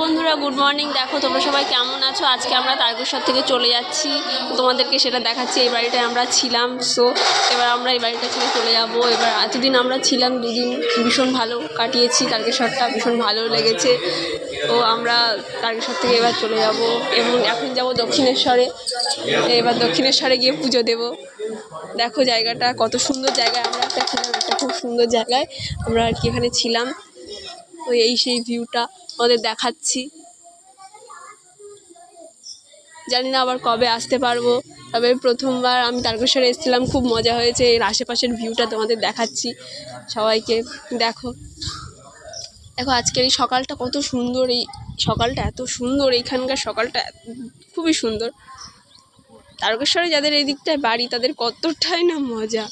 বন্ধুরা, good morning. দেখো তোমরা সবাই কেমন আছো। আজকে আমরা তারকেশ্বর থেকে চলে যাচ্ছি, তোমাদেরকে সেটা দেখাচ্ছি। এই বাড়িটায় আমরা ছিলাম, সো এবার আমরা এই বাড়িটা থেকে চলে যাব। এবার এতদিন আমরা ছিলাম, দুদিন ভীষণ ভালো কাটিয়েছি। তারকেশ্বরটা ভীষণ ভালো লেগেছে। তো আমরা তারকেশ্বর থেকে এবার চলে যাব এবং এখন যাব দক্ষিণেশ্বরে। এবার দক্ষিণেশ্বরে গিয়ে পুজো দেব। দেখো জায়গাটা কত সুন্দর জায়গায় আমরা ছিলাম, একটা খুব সুন্দর জায়গায় আমরা আর কি এখানে ছিলাম। তো এই সেই ভিউটা আমাদের দেখাচ্ছি। জানি না আবার কবে আসতে পারবো, তবে প্রথমবার আমি তারকেশ্বরে এসেছিলাম, খুব মজা হয়েছে। এর আশেপাশের ভিউটা তোমাদের দেখাচ্ছি সবাইকে। দেখো দেখো আজকের এই সকালটা কত সুন্দর, এই সকালটা এত সুন্দর, এইখানকার সকালটা খুবই সুন্দর। তারকেশ্বরে যাদের এই দিকটায় বাড়ি তাদের কতটাই না মজা।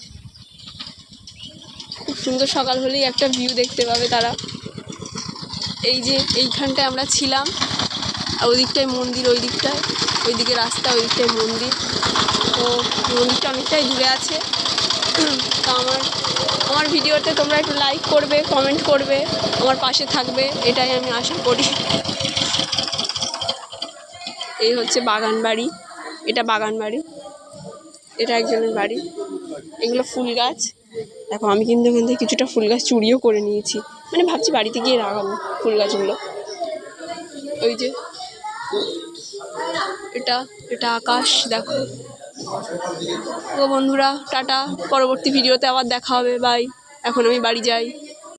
খুব সুন্দর সকাল হলেই একটা ভিউ দেখতে পাবে তারা। এই যে এইখানটায় আমরা ছিলাম, আর ওই দিকটায় মন্দির, ওই দিকটায় ওইদিকে রাস্তা, ওই দিকটায় মন্দির। তো মন্দিরটা অনেকটাই দূরে আছে। তো আমার ভিডিওতে তোমরা একটু লাইক করবে, কমেন্ট করবে, আমার পাশে থাকবে, এটাই আমি আশা করি। এই হচ্ছে বাগান বাড়ি, এটা বাগান বাড়ি, এটা একজনের বাড়ি। এগুলো ফুল গাছ। দেখো আমি কিন্তু এখান থেকে কিছুটা ফুল গাছ চুরিও করে নিয়েছি, মানে ভাবছি বাড়িতে গিয়ে লাগাবো ফুল গাছগুলো। ওই যে এটা এটা আকাশ দেখো। তো বন্ধুরা টাটা, পরবর্তী ভিডিওতে আবার দেখা হবে, বাই। এখন আমি বাড়ি যাই।